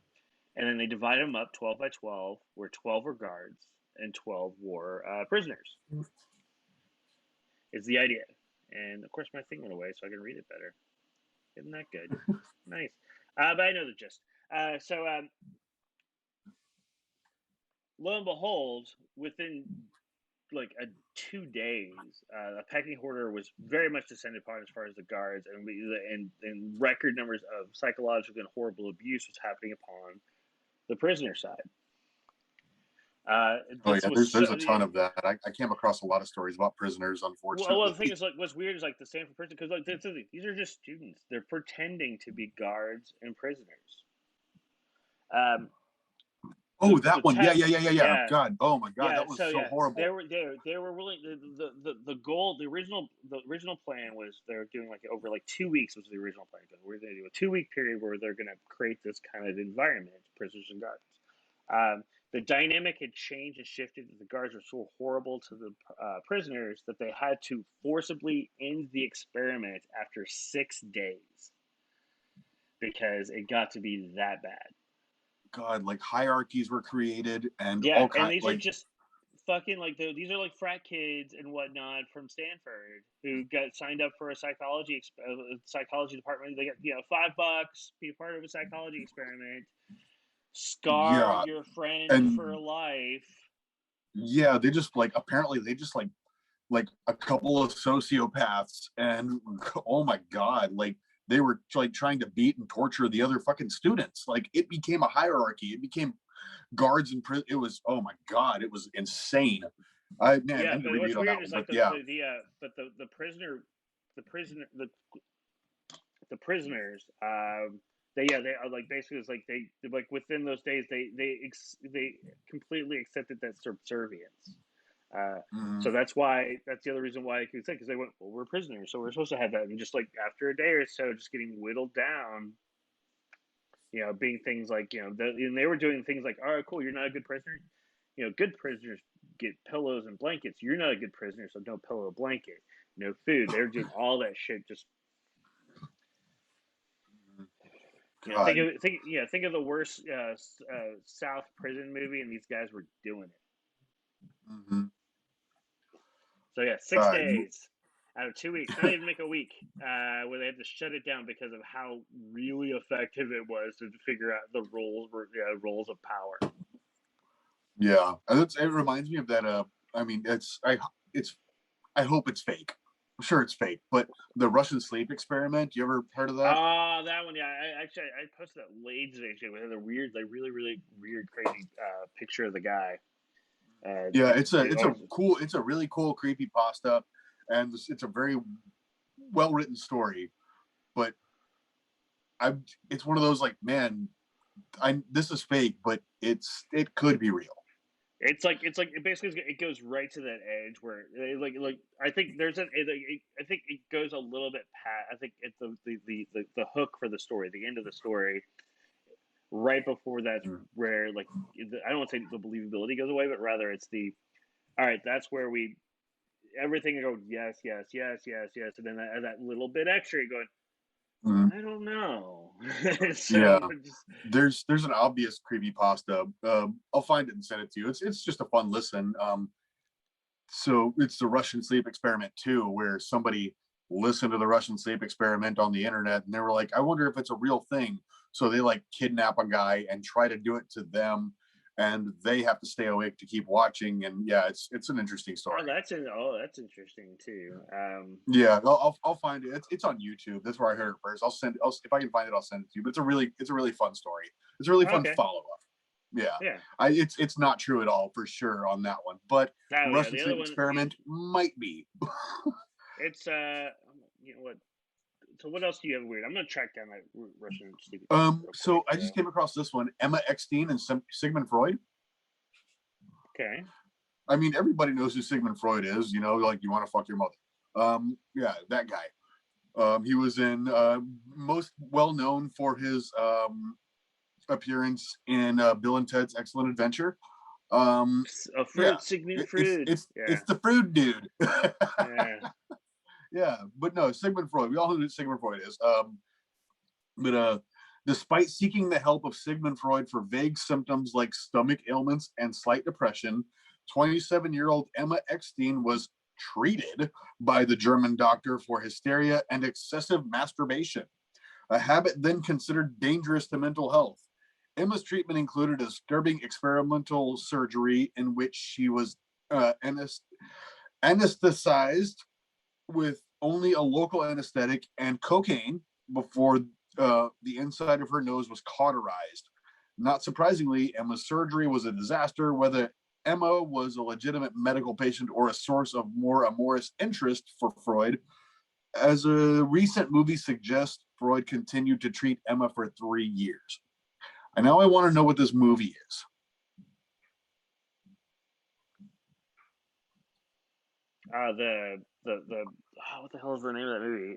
and then they divided them up 12 by 12, where 12 were guards and 12 were prisoners. Is the idea, and of course my thing went away, so I can read it better. Isn't that good? Nice, but I know the gist. So lo and behold, within like 2 days, a pecking order was very much descended upon as far as the guards, and record numbers of psychological and horrible abuse was happening upon the prisoner side. Oh This yeah, was there's so, a ton of that. I came across a lot of stories about prisoners, well. The thing unfortunately. is, like, what's weird is like the Stanford prison because like these are just students. They're pretending to be guards and prisoners. Um, Oh, the that one. Yeah, test, yeah, yeah, yeah, yeah. yeah, God, oh my God, yeah, that was so so yeah, horrible. they were willing. The goal, the original plan was they're doing like over like 2 weeks was the original plan. We're going to do a 2 week period where they're going to create this kind of environment, prisoners and guards. The dynamic had changed and shifted. The guards were so horrible to the prisoners that they had to forcibly end the experiment after 6 days because it got to be that bad. God, like hierarchies were created and Yeah, all and kind these are like just fucking like these are like frat kids and whatnot from Stanford who got signed up for a psychology department. They got $5, be a part of a psychology experiment, scar yeah. your friend for And life. yeah, they just like apparently they just like a couple of sociopaths and oh my god, like they were like trying to beat and torture the other fucking students. Like it became a hierarchy. It became guards in prison. It was oh my god, it was insane. I man, I Yeah, need to but read what's on weird that is one. like But yeah, the prisoners they are like basically it's like they like within those days they completely accepted that subservience. Uh, mm, so that's the other reason why I could say because they went, well, we're prisoners, so we're supposed to have that, and just like after a day or so, just getting whittled down, being things like and they were doing things like, all right, cool, you're not a good prisoner. Good prisoners get pillows and blankets. You're not a good prisoner, so no pillow or blanket, no food. They were doing all that shit. Just god. think of the worst South prison movie, and these guys were doing it. Mm-hmm. So yeah, six God. days out of 2 weeks, not even make a week, where they had to shut it down because of how really effective it was to figure out the roles of power. Yeah, it reminds me of that. I mean, it's I hope it's fake. I'm sure it's fake, but the Russian sleep experiment. You ever heard of that? That one, yeah. I posted that late today. With a weird, like really, really weird, crazy picture of the guy. Yeah, Oh, it's a really cool creepy pasta, and it's a very well written story. But it's one of those like, man, this is fake, but it could be real. it's like it basically it goes right to that edge where like I think there's I think it goes a little bit past. I think it's the hook for the story, the end of the story, right before that's Mm. where like I don't want to say the believability goes away, but rather it's the all right. That's where we everything go yes, yes, yes, yes, yes, and then that little bit extra you're going. Mm. I don't know. Yeah, So just there's an obvious creepy pasta. I'll find it and send it to you. It's just a fun listen. So it's the Russian sleep experiment too, where somebody listened to the Russian sleep experiment on the internet and they were like, I wonder if it's a real thing. So they like kidnap a guy and try to do it to them, and they have to stay awake to keep watching. And yeah, it's an interesting story. that's interesting too. Yeah, I'll find it. It's on YouTube. That's where I heard it first. If I can find it, I'll send it to you. But it's a really fun story. It's a really fun Okay, follow up. Yeah, yeah. it's not true at all for sure on that one, but Oh yeah, Russian the other sleep one experiment might be. it's you know what? So what else do you have weird? I'm gonna track down that Russian sleep experiment real So quick. I just came across this one: Emma Eckstein and Sigmund Freud. Okay. I mean, everybody knows who Sigmund Freud is. You know, like you want to fuck your mother. Yeah, that guy. He was in most well known for his appearance in Bill and Ted's Excellent Adventure. Yeah, Freud, Sigmund Freud. it's Yeah, the Freud dude. yeah. Yeah, but no, Sigmund Freud. We all know who Sigmund Freud is. But despite seeking the help of Sigmund Freud for vague symptoms like stomach ailments and slight depression, 27-year-old Emma Eckstein was treated by the German doctor for hysteria and excessive masturbation, a habit then considered dangerous to mental health. Emma's treatment included a disturbing experimental surgery in which she was anesthetized with only a local anesthetic and cocaine before the inside of her nose was cauterized. Not surprisingly, Emma's surgery was a disaster. Whether Emma was a legitimate medical patient or a source of more amorous interest for Freud, as a recent movie suggests, Freud continued to treat Emma for 3 years. And now I want to know what this movie is. What the hell is the name of that movie?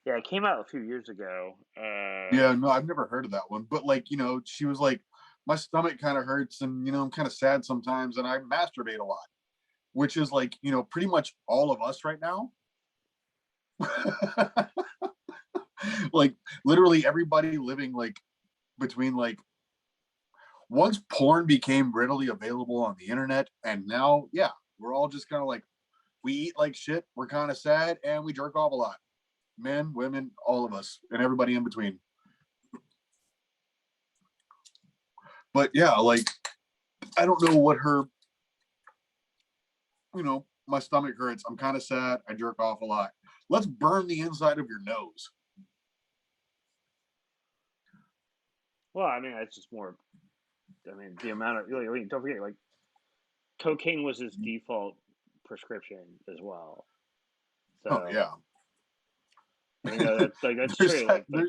It came out a few years ago. Yeah, no, I've never heard of that one. But like, you know, she was like my stomach kind of hurts, and I'm kind of sad sometimes, and I masturbate a lot, which is like pretty much all of us right now. Like literally everybody living like between like once porn became readily available on the internet, and now we're all just kind of like we eat like shit, we're kind of sad, and we jerk off a lot. Men, women, all of us, and everybody in between. But yeah, like I don't know what her, my stomach hurts. I'm kind of sad. I jerk off a lot. Let's burn the inside of your nose. Well, I mean, it's just more. I mean, the amount of. I mean, don't forget, like, cocaine was his default prescription as well. Oh So, yeah. that's there's true. that, Like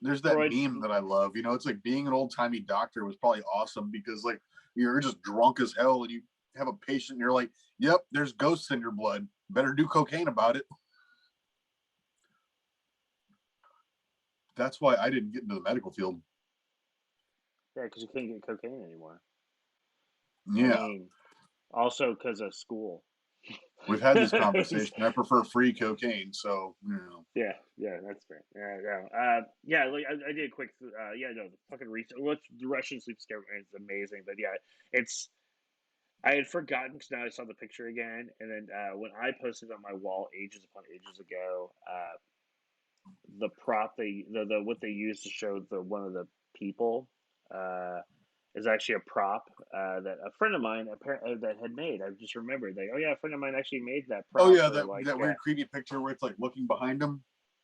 there's that Freud. meme that I love. It's like being an old timey doctor was probably awesome because like you're just drunk as hell and you have a patient and you're like, yep, there's ghosts in your blood. Better do cocaine about it. That's why I didn't get into the medical field. Yeah, because you couldn't get cocaine anymore. I Yeah. mean, also because of school. We've had this conversation. I prefer free cocaine, so Yeah, that's fair. Yeah. Like I did a quick. No, the fucking research. The Russian sleep experiment is amazing, but yeah, it's. I had forgotten because now I saw the picture again, and then when I posted on my wall ages upon ages ago, the prop the what they used to show the one of the people uh, is actually a prop that a friend of mine that had made. I just remembered, like, oh yeah, a friend of mine actually made that oh prop yeah, for that like that weird creepy picture where it's like looking behind him.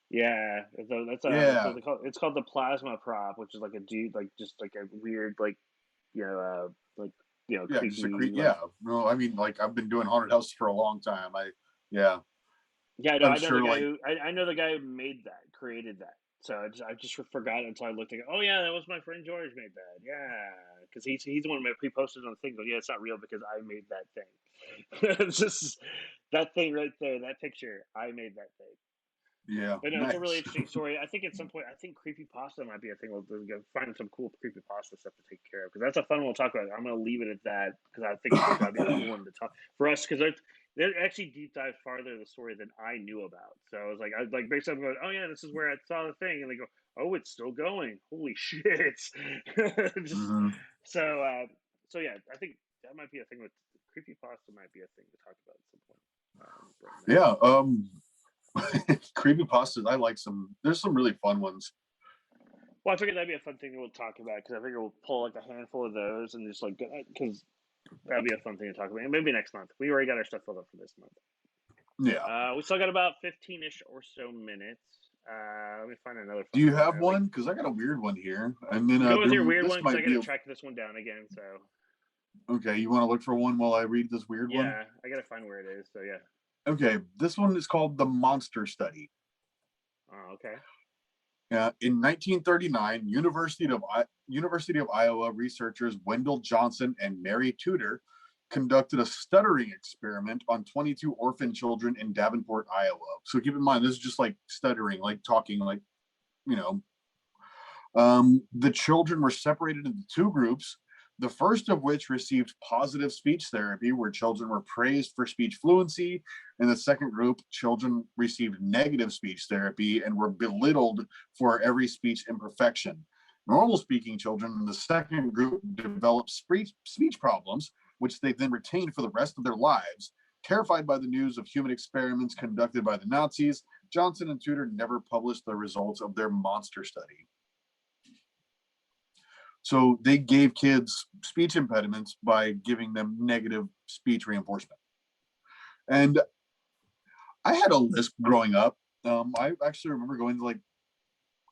yeah, that's Yeah. what they call it. It's called the plasma prop, which is like a dude, like just like a weird, like like Yeah, just a creepy, creep. like Yeah, no, I mean, like I've been doing haunted houses for a long time. Yeah, yeah. No, I'm I know the sure. guy Like, who I know the guy who made that, created that. So I just forgot until I looked at it. Oh yeah, that was my friend George made that. Yeah, because he's the one who posted on the thing. But yeah, it's not real because I made that thing. It's just that thing right there, that picture. I made that thing. yeah, But no, it's a really nice. interesting story. I think at some point, I think creepypasta might be a thing. We'll find some cool creepypasta stuff to take care of because that's a fun one to talk about. I'm going to leave it at that because I think that'd be a cool one to talk for us because they actually deep dive farther the story than I knew about. So I was like, basically, I'm going, oh yeah, this is where I saw the thing, and they go, oh, it's still going. Holy shit! Just hmm so so yeah, I think that might be a thing with creepypasta. Might be a thing to talk about at some point. Yeah. Creepy pastas. I like some. There's some really fun ones. Well, I figured that'd be a fun thing we'll talk about because I figure we'll pull like a handful of those and just like because that'd be a fun thing to talk about. And maybe next month. We already got our stuff filled up for this month. Yeah. We still got about 15-ish or so minutes. Let me find another Do fun you one. have one? Because I got a weird one here, and then Go with your weird this one because I might got to be track this one down again. So okay. You want to look for one while I read this weird one? yeah, I got to find where it is. So yeah. Okay, this one is called the Monster Study. Oh, okay. In 1939, University of Iowa researchers Wendell Johnson and Mary Tudor conducted a stuttering experiment on 22 orphan children in Davenport, Iowa. So keep in mind, this is just like stuttering, like talking, like, you know. The children were separated into two groups, the first of which received positive speech therapy, where children were praised for speech fluency. In the second group, children received negative speech therapy and were belittled for every speech imperfection. Normal speaking children in the second group developed speech problems, which they then retained for the rest of their lives. Terrified by the news of human experiments conducted by the Nazis, Johnson and Tudor never published the results of their monster study. So they gave kids speech impediments by giving them negative speech reinforcement. And I had a lisp growing up. I actually remember going to like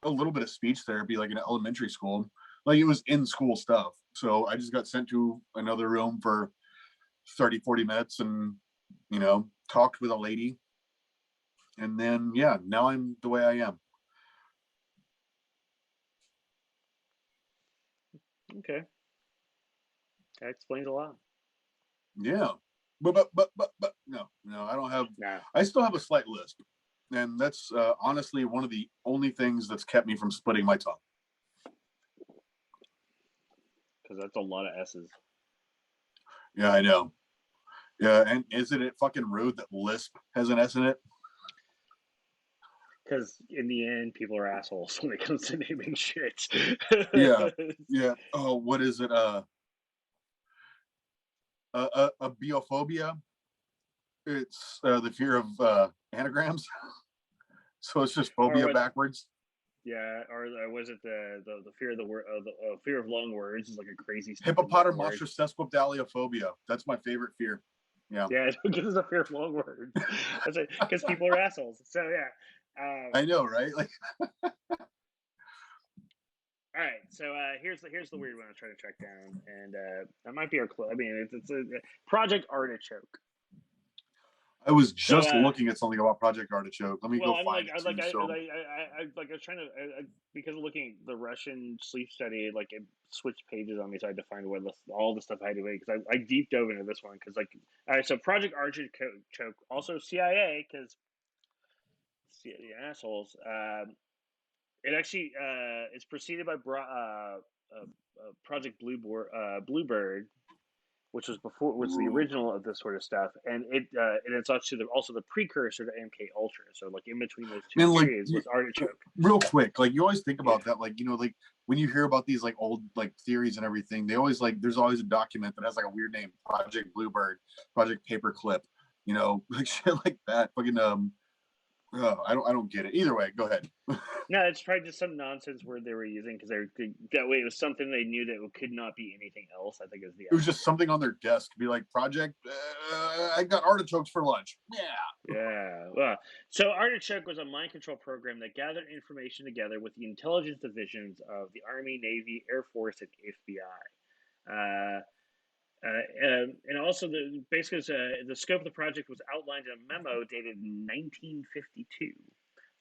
a little bit of speech therapy, like in elementary school. Like it was in school stuff. So I just got sent to another room for 30, 40 minutes and, talked with a lady. And then, yeah, now I'm the way I am. Okay. That explains a lot. Yeah. But no, I don't have, Nah. I still have a slight lisp. And that's honestly one of the only things that's kept me from splitting my tongue. because that's a lot of S's. Yeah, I know. Yeah, and isn't it fucking rude that Lisp has an S in it? Because in the end, people are assholes when it comes to naming shit. Yeah, yeah. Oh, what is it? A biophobia. It's the fear of anagrams. So it's just phobia backwards. Yeah, or was it the fear of the word? The fear of long words is like a crazy Hippopotamonstrosesquipedaliophobia. That's my favorite fear. Yeah. Yeah, because it's a fear of long words. That's it. Because people are assholes. So yeah. I know, right? Like. All right, so here's the weird one I'm trying to track down, and that might be our clue. I mean, it's a Project Artichoke. I was just looking at something about Project Artichoke. Let me go find it. I was trying to because of looking at the Russian sleep study, like it switched pages on me, so I had to find what all the stuff I had to wait because I deep dove into this one because all right, so Project Artichoke, also CIA because the assholes. It actually is preceded by Project Bluebird, which was the original of this sort of stuff, and it's also the precursor to MK Ultra. So like in between those two periods was Artichoke. Real quick, like you always think about that, like like when you hear about these like old like theories and everything, they always like there's always a document that has like a weird name, Project Bluebird, Project Paperclip, like shit like that. Fucking I don't get it. Either way, go ahead. No, it's probably just some nonsense word they were using because that way it was something they knew that could not be anything else. I think is the. It was just something on their desk. Be like, Project. I got artichokes for lunch. Yeah. Yeah. Well, so Artichoke was a mind control program that gathered information together with the intelligence divisions of the Army, Navy, Air Force, and FBI. And also, the scope of the project was outlined in a memo dated 1952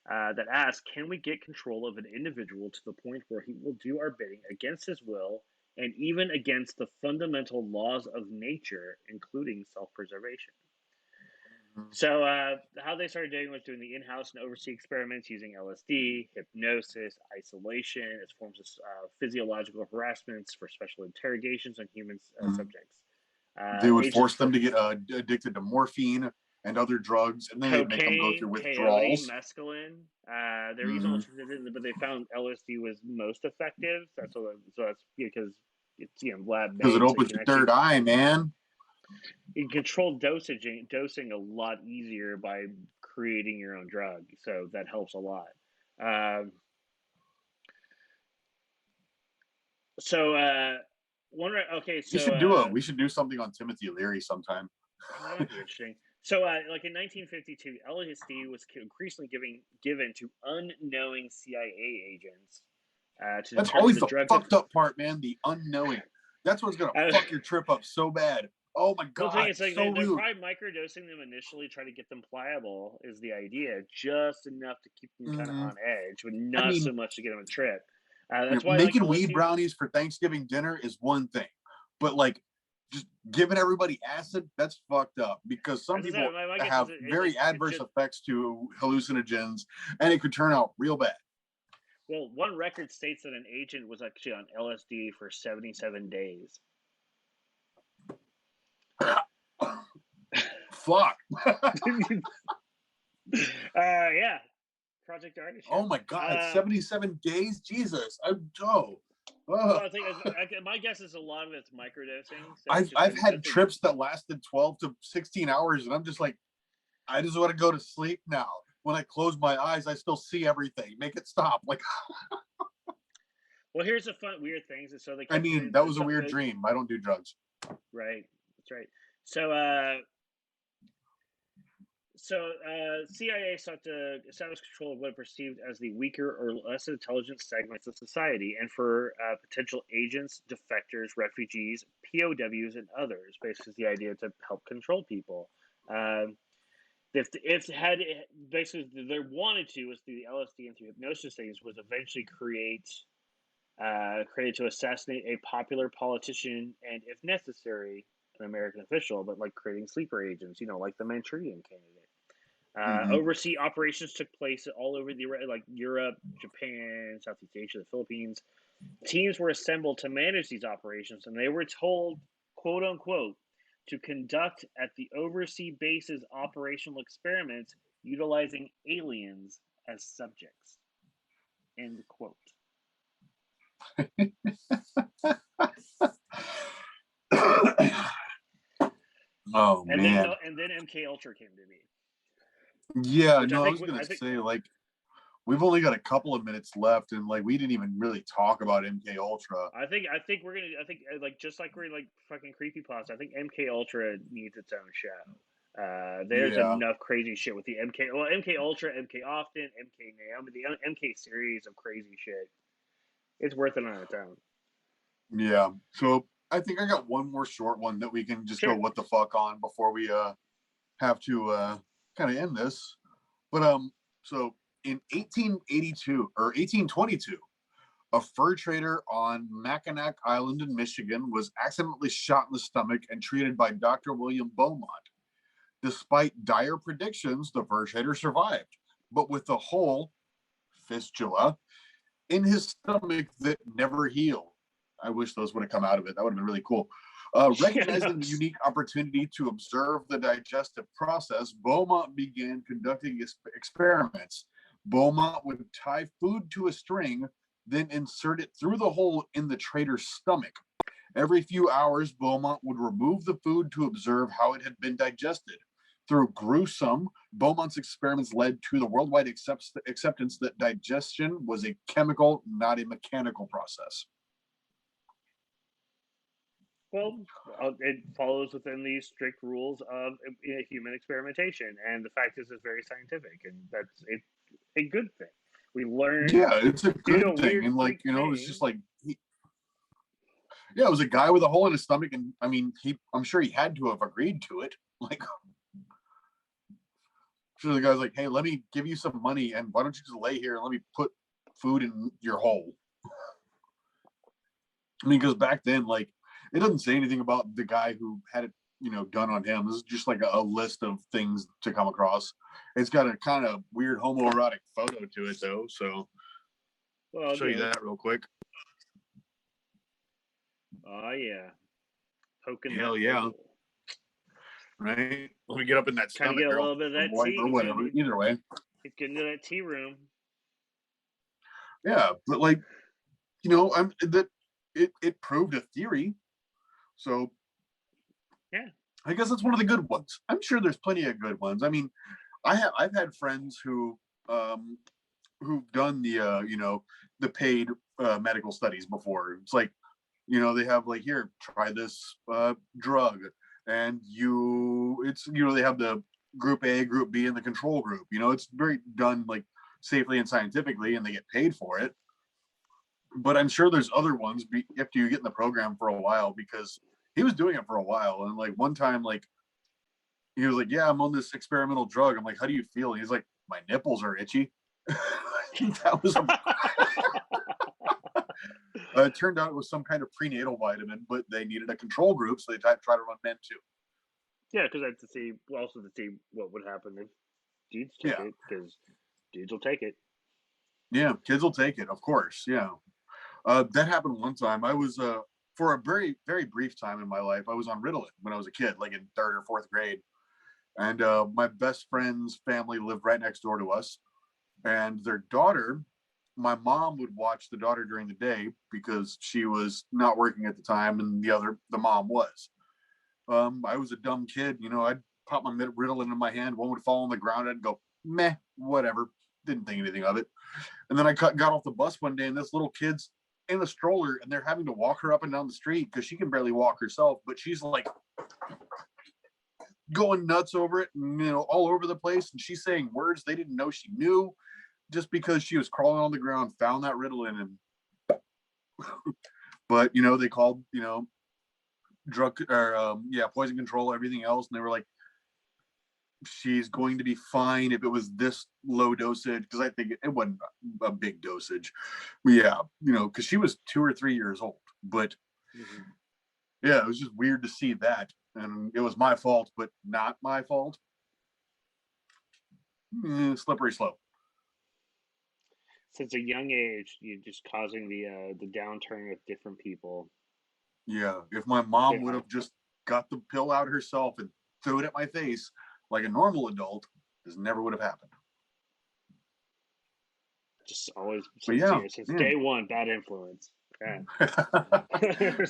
that asked, "Can we get control of an individual to the point where he will do our bidding against his will and even against the fundamental laws of nature, including self-preservation?" So, how they started doing was doing the in-house and oversee experiments using LSD, hypnosis, isolation as forms of physiological harassments for special interrogations on human subjects. They would force them to get addicted to morphine and other drugs, and then they'd make them go through withdrawals. Peyote, mescaline. They were using alternatives, but they found LSD was most effective. So that's because it's lab based. Because it opens your third eye, man. You can control dosing a lot easier by creating your own drug, so that helps a lot. We should do something on Timothy Leary sometime. That might be interesting. So, like in 1952, LSD was increasingly given to unknowing CIA agents. That's always the fucked up part, man. The unknowing. That's what's gonna fuck your trip up so bad. Oh my god! Well, it's like they're probably microdosing them initially, try to get them pliable. Is the idea just enough to keep them kind of on edge, but not so much to get them a trip. That's why making weed brownies for Thanksgiving dinner is one thing, but like just giving everybody acid, that's fucked up because some people have very adverse effects to hallucinogens, and it could turn out real bad. Well, one record states that an agent was actually on LSD for 77 days. Fuck. Yeah. Project Artichoke. Oh my god, 77 days? Jesus. Well, I think my guess is a lot of it's microdosing. So I've had trips that lasted 12 to 16 hours, and I'm just like, I just want to go to sleep now. When I close my eyes, I still see everything. Make it stop. Like, well, here's the weird things. So that was a weird dream. I don't do drugs. Right. That's right. So, CIA sought to establish control of what it perceived as the weaker or less intelligent segments of society, and for potential agents, defectors, refugees, POWs, and others. Basically, the idea to help control people. If had basically they wanted to was through the LSD and through hypnosis things was eventually created to assassinate a popular politician and, if necessary, an American official, but like creating sleeper agents, like the Manchurian Candidate. Hmm. Overseas operations took place all over the like Europe, Japan, Southeast Asia, the Philippines. Teams were assembled to manage these operations, and they were told, quote unquote, to conduct at the overseas bases operational experiments utilizing aliens as subjects. End quote. Oh And then man. and then MK Ultra came to be, Yeah, which no, I was gonna I think say, like, we've only got a couple of minutes left, and like we didn't even really talk about MK Ultra. I think we're gonna I think like just like we're like fucking creepypasta. I think MK Ultra needs its own show. There's Yeah, enough crazy shit with the MK Ultra, MK Often, MK Naomi, the MK series of crazy shit. It's worth it on its own. yeah. So I think I got one more short one that we can just go Sure. what the fuck on before we have to kind of end this. But so in 1882 or 1822, a fur trader on Mackinac Island in Michigan was accidentally shot in the stomach and treated by Dr. William Beaumont. Despite dire predictions, the fur trader survived, but with a hole, fistula, in his stomach that never healed. I wish those would have come out of it. That would have been really cool. Yeah, no, Recognizing the unique opportunity to observe the digestive process, Beaumont began conducting experiments. Beaumont would tie food to a string, then insert it through the hole in the trader's stomach. Every few hours, Beaumont would remove the food to observe how it had been digested. Through gruesome, Beaumont's experiments led to the worldwide acceptance that digestion was a chemical, not a mechanical process. well, it follows within these strict rules of human experimentation, and the fact is, it's very scientific, and that's a good thing. We learn Yeah, it's a due to a good thing. weird And like, freak it was just thing. like, yeah, it was a guy with a hole in his stomach. And I mean, I'm sure he had to have agreed to it. Like, so the guy's like, hey, let me give you some money and why don't you just lay here and let me put food in your hole? I mean, because back then, like, it doesn't say anything about the guy who had it, done on him. This is just like a list of things to come across. It's got a kind of weird homoerotic photo to it, though. So I'll Well, show you that real quick. oh yeah, poking that Hell yeah. hole. Right? Let me get up in that Kind of stomach, get a girl, little bit of or that boy, tea. or whatever. Either way. He's getting to that tea room. Yeah, but like, I'm that it proved a theory. So Yeah. I guess that's one of the good ones. I'm sure there's plenty of good ones. I mean, I've had friends um who've done the paid medical studies before. It's like, they have like, here, try this drug, and they have the group A, group B, and the control group. It's very done like safely and scientifically, and they get paid for it. But I'm sure there's other ones after you get in the program for a while, because he was doing it for a while. And like one time, like he was like, yeah, I'm on this experimental drug. I'm like, how do you feel? And he's like, my nipples are itchy. That was it turned out it was some kind of prenatal vitamin, but they needed a control group, so they tried to run men too. Yeah, because I had to see also to see what would happen if dudes took Yeah, it, because dudes will take it. yeah, kids will take it, of course. Yeah, that happened one time. I was for a very very brief time in my life, I was on Ritalin when I was a kid, like in third or fourth grade, and my best friend's family lived right next door to us, and their daughter. My mom would watch the daughter during the day because she was not working at the time, and the mom was. I was a dumb kid, I'd pop my Ritalin in my hand, one would fall on the ground, I'd go, meh, whatever. Didn't think anything of it. And then I got off the bus one day, and this little kid's in a stroller, and they're having to walk her up and down the street because she can barely walk herself, but she's like going nuts over it, and all over the place, and she's saying words they didn't know she knew, just because she was crawling on the ground, found that Ritalin, and but they called drug or poison control, everything else, and they were like, she's going to be fine if it was this low dosage, because I think it wasn't a big dosage. But yeah, because she was 2 or 3 years old. But yeah, it was just weird to see that, and it was my fault, but not my fault. slippery slope. Since a young age, you're just causing the downturn with different people. Yeah, if my mom would have just got the pill out herself and threw it at my face like a normal adult, this never would have happened. Just always since man. day one, bad influence. Yeah.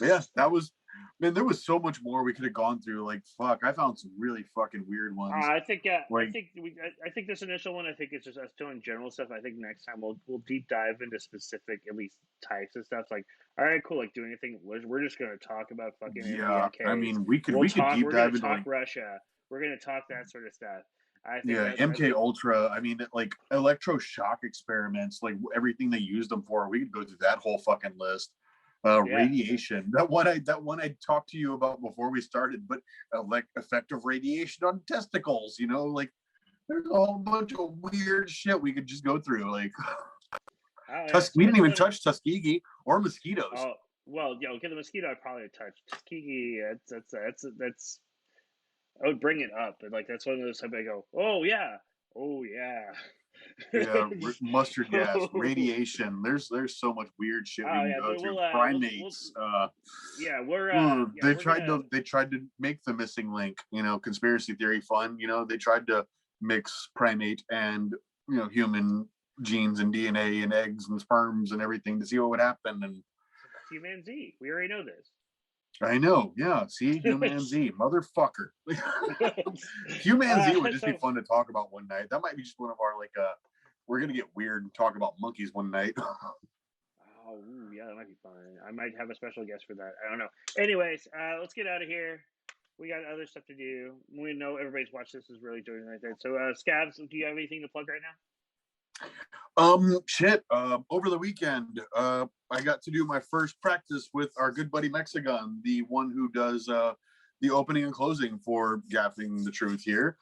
Yeah, that was, man, there was so much more we could have gone through. Like, fuck, I found some really fucking weird ones. I think I think this initial one, I think it's just us doing general stuff. I think next time we'll deep dive into specific at least types of stuff. Like, all right, cool. Like, do anything? We're just gonna talk about fucking yeah, MDMKs. I mean, we could Talk. deep We're gonna dive into talk like, Russia. We're gonna talk that sort of stuff. I think yeah, MK Ultra. I mean, like electroshock experiments, like everything they used them for. We could go through that whole fucking list. Radiation. That one I talked to you about before we started, but like effective radiation on testicles. You know, like there's a whole bunch of weird shit we could just go through. Like, we didn't even touch Tuskegee or mosquitoes. Oh well, yeah. Okay, the mosquito I probably touched. Tuskegee. That's. I would bring it up, and like that's one of those times I go, oh yeah, yeah, mustard gas, radiation. There's so much weird shit we can go through. Primates. They tried to make the missing link. You know, conspiracy theory fun. You know, they tried to mix primate and human genes and DNA and eggs and sperms and everything to see what would happen. And Human Z. We already know this. I know, yeah. See, Human Z, motherfucker. Human Z would just be fun to talk about one night. That might be just one of our we're gonna get weird and talk about monkeys one night. Oh yeah, that might be fun. I might have a special guest for that. I don't know. Anyways, let's get out of here. We got other stuff to do. We know everybody's watched this is really doing like that. So, Scavs, do you have anything to plug right now? Over the weekend, I got to do my first practice with our good buddy Mexigan, the one who does the opening and closing for Gaffing the Truth here.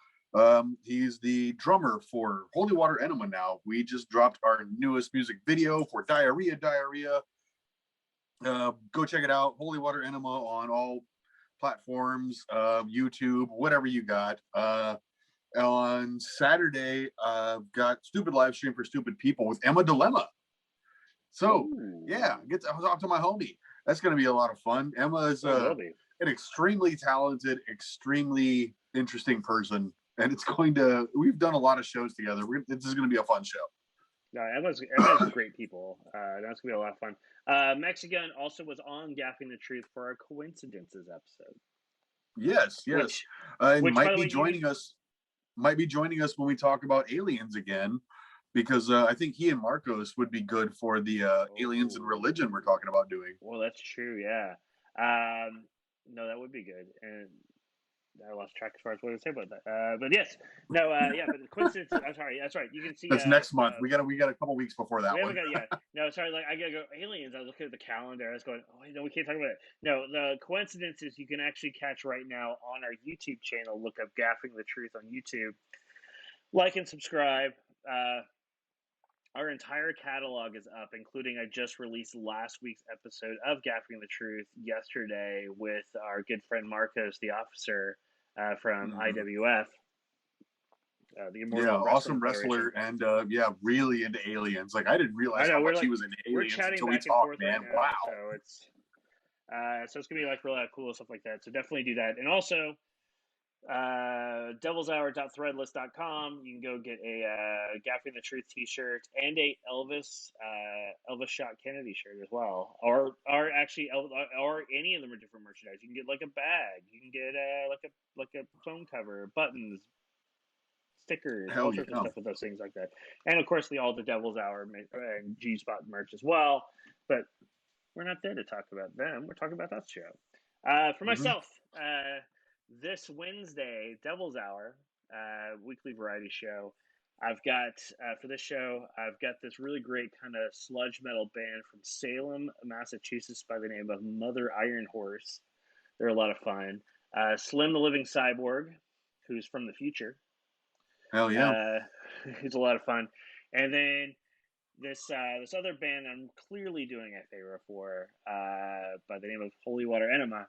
He's the drummer for Holy Water Enema now. We just dropped our newest music video for Diarrhea. Go check it out. Holy Water Enema on all platforms, YouTube, whatever you got. On Saturday, got Stupid live stream for Stupid People with Emma Dilemma. So, yeah, I was talking to my homie. That's going to be a lot of fun. Emma is an extrememly talented, extremely interesting person. And we've done a lot of shows together. This is going to be a fun show. No, Emma's great people. That's going to be a lot of fun. Mexican also was on Gaffing the Truth for our Coincidences episode. Yes. Which might be joining us. Might be joining us when we talk about aliens again, because I think he and Marcos would be good for the aliens and religion we're talking about doing. Well, that's true, yeah. No, that would be good. And I lost track as far as what to say about that. But yes, no, yeah. But the coincidence. I'm sorry. That's right. You can see that's next month. We got a couple weeks before that one. No, sorry. Like I gotta go aliens. I was looking at the calendar. I was going, oh no, we can't talk about it. No, the coincidences you can actually catch right now on our YouTube channel. Look up Gaffing the Truth on YouTube. Like and subscribe. Our entire catalog is up, including I just released last week's episode of Gaffing the Truth yesterday with our good friend Marcos, the officer from IWF. The Immortal awesome wrestler, and really into aliens. Like I didn't realize how much he was into aliens until we talked, man. Right now, wow. So it's gonna be like really cool stuff like that. So definitely do that, and also devilshour.threadless.com. You can go get a Gaffing the Truth t-shirt and a Elvis Shot Kennedy shirt as well, or actually or any of them are different merchandise. You can get like a bag, you can get like a phone cover, buttons, stickers, all sorts of stuff with those things like that. And of course all the Devil's Hour and G-Spot merch as well. But we're not there to talk about them. We're talking about that show. For myself, this Wednesday, Devil's Hour, weekly variety show. I've got for this show, I've got this really great kind of sludge metal band from Salem, Massachusetts, by the name of Mother Iron Horse. They're a lot of fun. Slim the Living Cyborg, who's from the future. Hell yeah. He's a lot of fun. And then this other band I'm clearly doing a favor for, by the name of Holy Water Enema.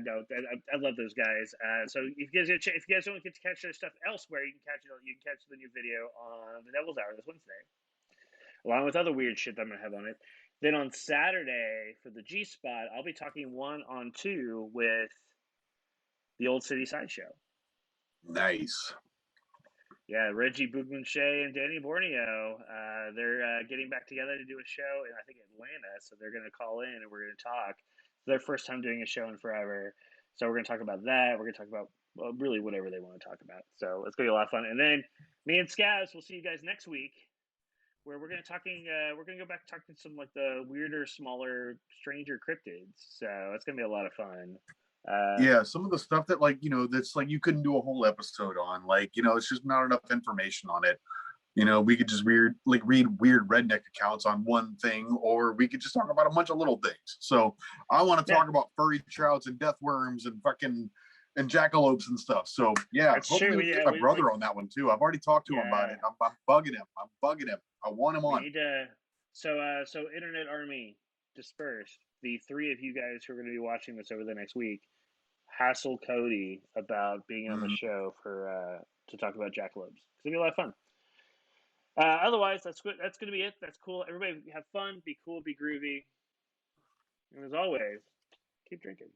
No, I love those guys. So if you guys don't get to catch their stuff elsewhere, you can catch the new video on the Devil's Hour this Wednesday, along with other weird shit that I'm gonna have on it. Then on Saturday for the G Spot, I'll be talking 1-on-2 with the Old City Sideshow. Nice. Yeah, Reggie Bugmanshay and Danny Borneo, they're getting back together to do a show in, I think, Atlanta. So they're going to call in and we're going to talk. It's their first time doing a show in forever. So we're going to talk about that. We're going to talk about really whatever they want to talk about. So it's going to be a lot of fun. And then me and Scavs, we'll see you guys next week, where we're going to go back talking some like the weirder, smaller, stranger cryptids. So it's going to be a lot of fun. Yeah, some of the stuff that that's like you couldn't do a whole episode on. Like, it's just not enough information on it. We could just read weird redneck accounts on one thing, or we could just talk about a bunch of little things. So I want to talk about furry trouts and death worms and fucking and jackalopes and stuff. So yeah, That's hopefully true. we get my brother on that one too. I've already talked to him about it. I'm bugging him. I want him on. We need to. So Internet Army, disperse. The three of you guys who are going to be watching this over the next week, hassle Cody about being on the show for to talk about jackalopes. It's gonna be a lot of fun. Otherwise, that's good. That's gonna be it. That's cool. Everybody have fun. Be cool. Be groovy. And as always, keep drinking.